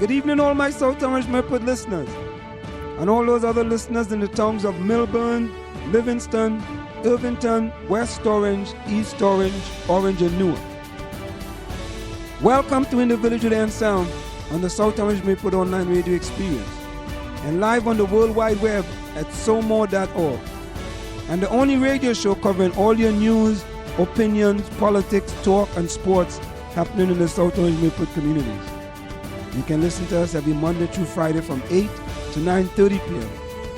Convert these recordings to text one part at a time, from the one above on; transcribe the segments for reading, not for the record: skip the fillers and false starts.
Good evening, all my South Orange Maplewood listeners, and all those other listeners in the towns of Millburn, Livingston, Irvington, West Orange, East Orange, Orange, and Newark. Welcome to In the Village With Anselm on the South Orange Maplewood Online Radio Experience, and live on the World Wide Web at somore.org. And the only radio show covering all your news, opinions, politics, talk, and sports happening in the South Orange Maplewood communities. You can listen to us every Monday through Friday from 8 to 9:30 p.m.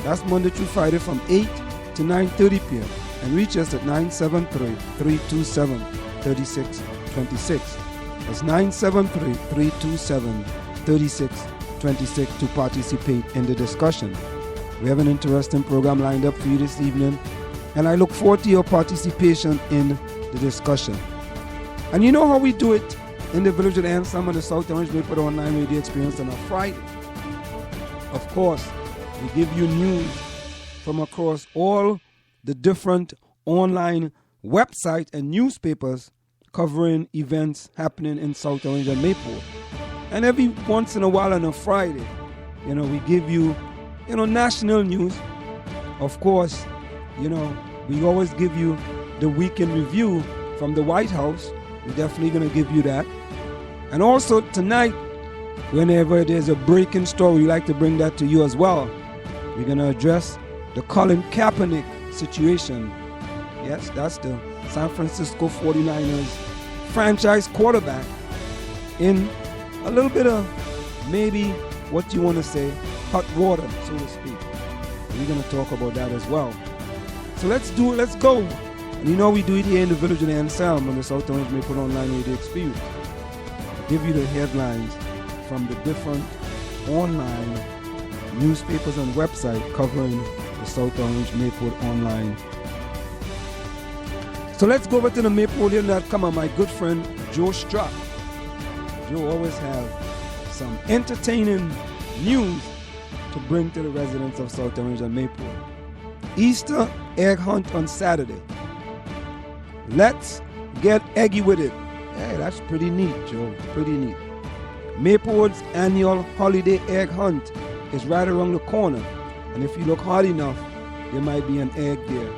That's Monday through Friday from 8 to 9:30 p.m. And reach us at 973-327-3626. That's 973-327-3626 to participate in the discussion. We have an interesting program lined up for you this evening, and I look forward to your participation in the discussion. And you know how we do it in the Village with Anselm and the South Orange Maplewood Online Radio Experience on a Friday. Of course, we give you news from across all the different online websites and newspapers covering events happening in South Orange and Maplewood. And every once in a while on a Friday, we give you, national news. Of course, we always give you the weekend review from the White House. We're definitely going to give you that. And also tonight, whenever there's a breaking story, we like to bring that to you as well. We're going to address the Colin Kaepernick situation. Yes, that's the San Francisco 49ers franchise quarterback in a little bit of maybe what you want to say, hot water, so to speak. We're going to talk about that as well. So let's go. And we do it here in the Village of Anselm on the South Orange Maplewood Online Radio Experience. I'll give you the headlines from the different online newspapers and websites covering the South Orange Maplewood Online. So let's go over to the Maplewoodian.com and my good friend Joe Struck. Joe always have some entertaining news to bring to the residents of South Orange and Maplewood. Easter egg hunt on Saturday. Let's get eggy with it. Hey, that's pretty neat, Joe. Pretty neat. Maplewood's annual holiday egg hunt is right around the corner. And if you look hard enough, there might be an egg there.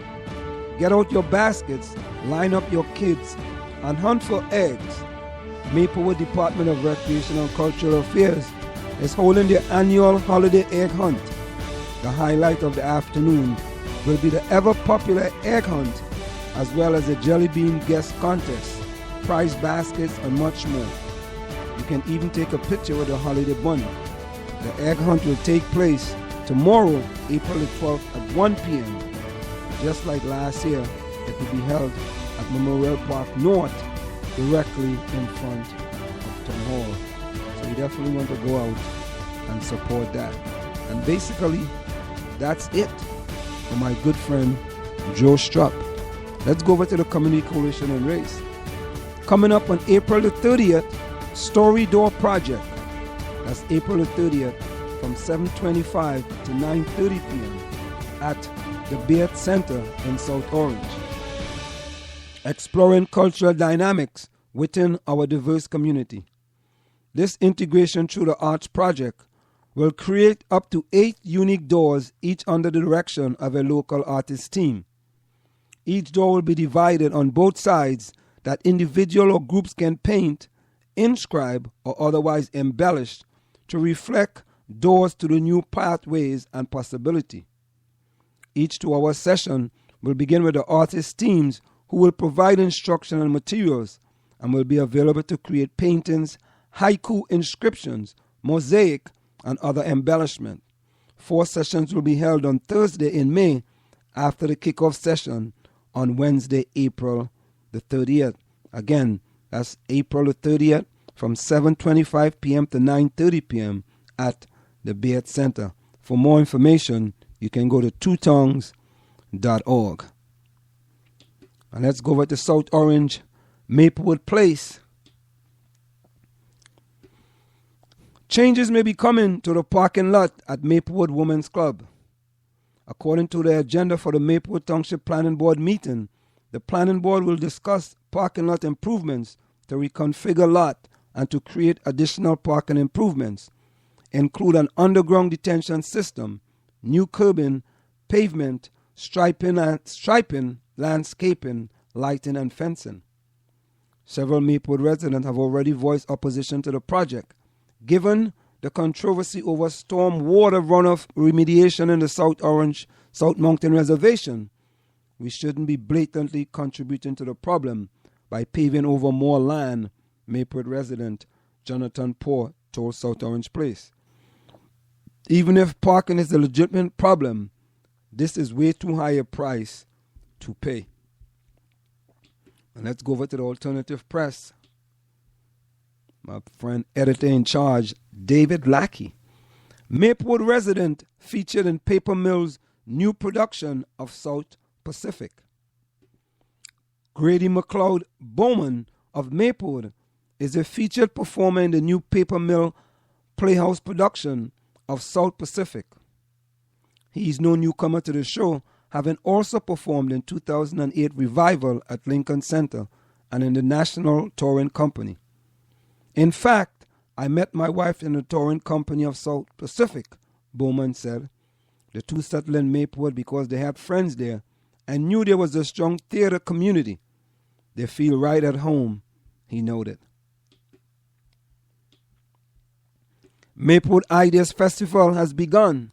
Get out your baskets, line up your kids, and hunt for eggs. Maplewood Department of Recreation and Cultural Affairs is holding their annual holiday egg hunt. The highlight of the afternoon will be the ever-popular egg hunt, as well as a jelly bean guest contest, prize baskets, and much more. You can even take a picture with the holiday bunny. The egg hunt will take place tomorrow, April the 12th at 1 p.m. Just like last year, it will be held at Memorial Park North, directly in front of Town Hall. So you definitely want to go out and support that. And basically, that's it for my good friend Joe Struck. Let's go over to the Community Coalition and Race. Coming up on April the 30th, Story Door Project. That's April the 30th from 7:25 to 9:30 p.m. at the Beard Center in South Orange. Exploring cultural dynamics within our diverse community. This integration through the Arts Project will create up to 8 unique doors, each under the direction of a local artist team. Each door will be divided on both sides that individual or groups can paint, inscribe, or otherwise embellish to reflect doors to the new pathways and possibility. Each 2-hour session will begin with the artist teams who will provide instruction and materials and will be available to create paintings, haiku inscriptions, mosaic, and other embellishment. 4 sessions will be held on Thursday in May after the kickoff session on Wednesday, April the 30th. Again, that's April the 30th from 7:25 p.m. to 9:30 p.m. at the Beard Center. For more information, you can go to twotongues.org. And let's go over to South Orange, Maplewood Place. Changes may be coming to the parking lot at Maplewood Women's Club. According to the agenda for the Maplewood Township Planning Board meeting, the Planning Board will discuss parking lot improvements to reconfigure lot and to create additional parking improvements. include an underground detention system, new curbing, pavement, striping, landscaping, lighting, and fencing. Several Maplewood residents have already voiced opposition to the project. Given the controversy over storm water runoff remediation in the South Mountain Reservation, we shouldn't be blatantly contributing to the problem by paving over more land, Maplewood resident Jonathan Poor told South Orange Place. Even if parking is a legitimate problem, this is way too high a price to pay. And let's go over to the alternative press. My friend, editor-in-charge, David Lackey. Maplewood resident featured in Paper Mill's new production of South Pacific. Grady McLeod Bowman of Maplewood is a featured performer in the new Paper Mill Playhouse production of South Pacific. He is no newcomer to the show, having also performed in 2008 revival at Lincoln Center and in the National Touring Company. In fact, I met my wife in the touring company of South Pacific, Bowman said. The two settled in Maplewood because they had friends there and knew there was a strong theater community. They feel right at home, he noted. Maplewood Ideas Festival has begun.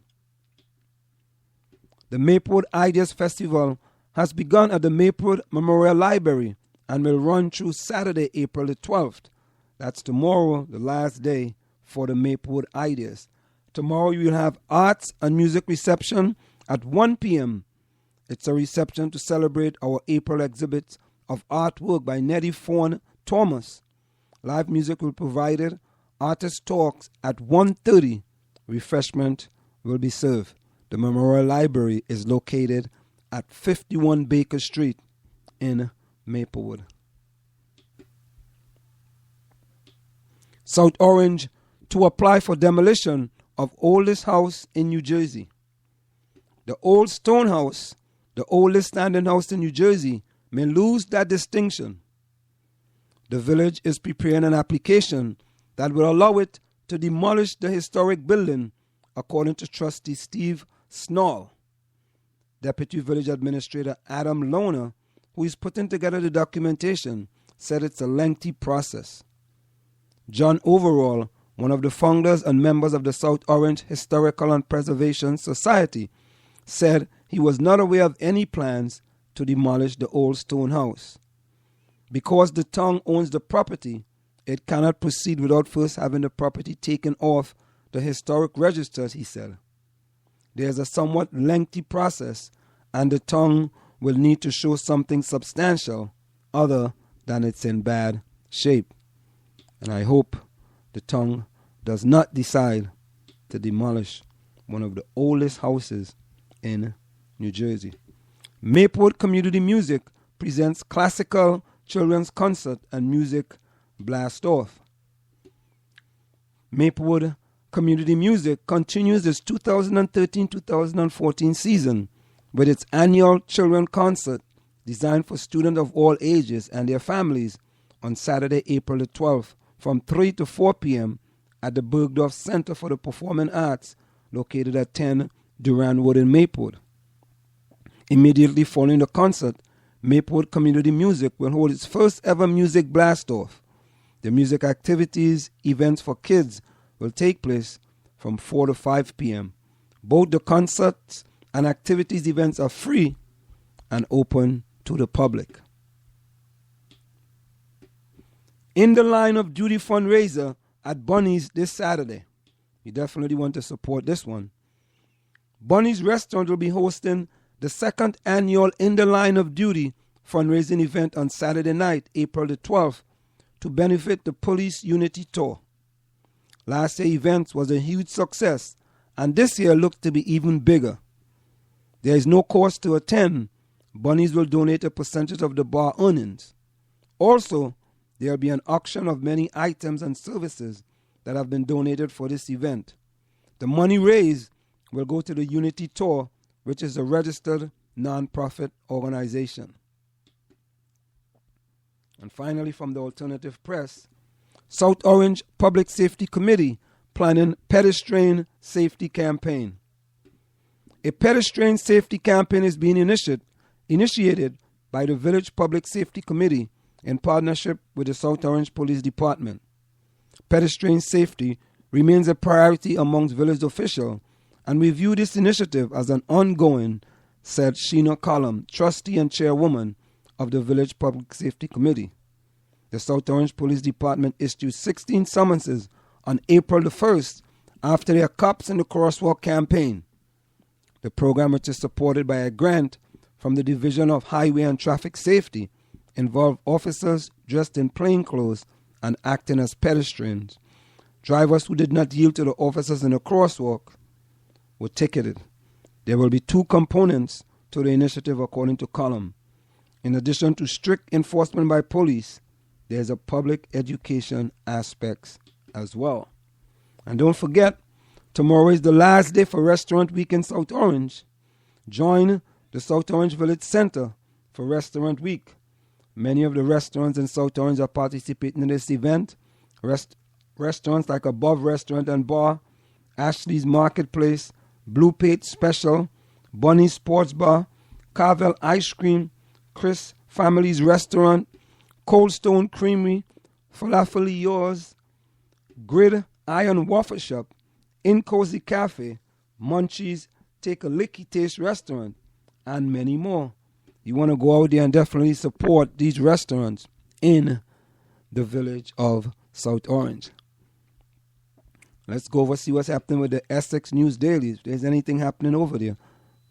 The Maplewood Ideas Festival has begun at the Maplewood Memorial Library and will run through Saturday, April the 12th. That's tomorrow, the last day for the Maplewood Ideas. Tomorrow you will have arts and music reception at 1 p.m. It's a reception to celebrate our April exhibit of artwork by Nettie Fawn Thomas. Live music will be provided. Artist talks at 1:30. Refreshment will be served. The Memorial Library is located at 51 Baker Street in Maplewood. South Orange to apply for demolition of oldest house in New Jersey. The Old Stone House, the oldest standing house in New Jersey, may lose that distinction. The village is preparing an application that will allow it to demolish the historic building, according to Trustee Steve Snall. Deputy Village Administrator Adam Lohner, who is putting together the documentation, said it's a lengthy process. John Overall, one of the founders and members of the South Orange Historical and Preservation Society, said he was not aware of any plans to demolish the old stone house. Because the town owns the property, it cannot proceed without first having the property taken off the historic registers, he said. There is a somewhat lengthy process, and the town will need to show something substantial other than it's in bad shape. And I hope the town does not decide to demolish one of the oldest houses in New Jersey. Maplewood Community Music presents classical children's concert and music blast off. Maplewood Community Music continues its 2013-2014 season with its annual children concert designed for students of all ages and their families on Saturday, April the 12th from 3 to 4 p.m. at the Bergdorf Center for the Performing Arts located at 10 Durand Wood in Maplewood. Immediately following the concert, Maplewood Community Music will hold its first ever music blast-off. The music activities, events for kids will take place from 4 to 5 p.m. Both the concerts and activities events are free and open to the public. In the Line of Duty fundraiser at Bunny's this Saturday. You definitely want to support this one. Bunny's Restaurant will be hosting the second annual In the Line of Duty fundraising event on Saturday night, April the 12th, to benefit the Police Unity Tour. Last year's event was a huge success, and this year looked to be even bigger. There is no cost to attend. Bunny's will donate a percentage of the bar earnings. Also, there will be an auction of many items and services that have been donated for this event. The money raised will go to the Unity Tour, which is a registered non-profit organization. And finally, from the Alternative Press, South Orange Public Safety Committee planning pedestrian safety campaign. A pedestrian safety campaign is being initiated by the Village Public Safety Committee in partnership with the South Orange Police Department. Pedestrian safety remains a priority amongst village officials, and we view this initiative as an ongoing, said Sheena Collum, trustee and chairwoman of the Village Public Safety Committee. The South Orange Police Department issued 16 summonses on April the 1st after their Cops in the Crosswalk campaign. The program, which is supported by a grant from the Division of Highway and Traffic Safety, involved officers dressed in plain clothes and acting as pedestrians. Drivers who did not yield to the officers in the crosswalk were ticketed. There will be 2 components to the initiative, according to Collum. In addition to strict enforcement by police, there's a public education aspect as well. And don't forget, tomorrow is the last day for Restaurant Week in South Orange. Join the South Orange Village Center for Restaurant Week. Many of the restaurants in South Orange are participating in this event. Restaurants like Above Restaurant and Bar, Ashley's Marketplace, Blue Pate Special, Bunny Sports Bar, Carvel Ice Cream, Chris Family's Restaurant, Cold Stone Creamery, Falafel Yours, Grid Iron Waffle Shop, In Cozy Cafe, Munchies, Take a Licky Taste Restaurant, and many more. You want to go out there and definitely support these restaurants in the village of South Orange. Let's go over see what's happening with the Essex News Daily. If there's anything happening over there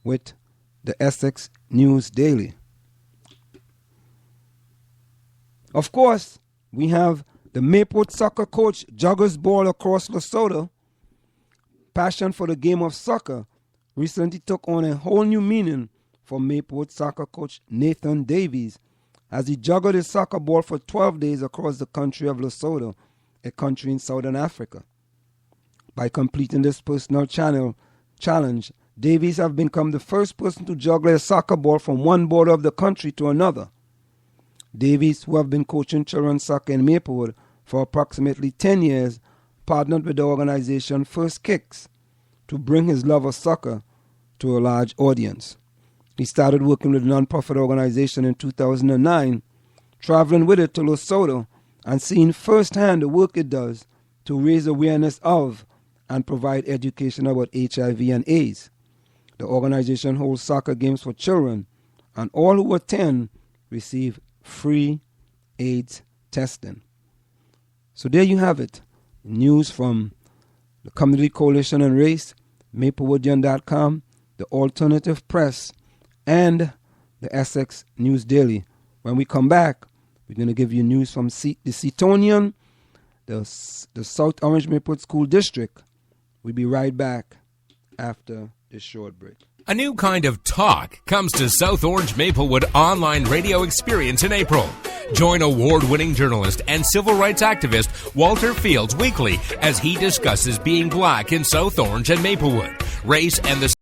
with the Essex News Daily. Of course, we have the Maplewood soccer coach joggers ball across Lesotho. Passion for the game of soccer recently took on a whole new meaning for Maplewood soccer coach Nathan Davies as he juggled his soccer ball for 12 days across the country of Lesotho, a country in southern Africa. By completing this personal challenge, Davies has become the first person to juggle a soccer ball from one border of the country to another. Davies, who have been coaching children's soccer in Maplewood for approximately 10 years, partnered with the organization First Kicks to bring his love of soccer to a large audience. He started working with a non-profit organization in 2009, traveling with it to Lesotho and seeing firsthand the work it does to raise awareness of and provide education about HIV and AIDS. The organization holds soccer games for children, and all who attend receive free AIDS testing. So there you have it. News from the Community Coalition on Race, Maplewoodian.com, the Alternative Press, and the Essex News Daily. When we come back, we're going to give you news from the Setonian, the South Orange Maplewood School District. We'll be right back after this short break. A new kind of talk comes to South Orange Maplewood online radio experience in April. Join award-winning journalist and civil rights activist Walter Fields weekly as he discusses being black in South Orange and Maplewood, race and the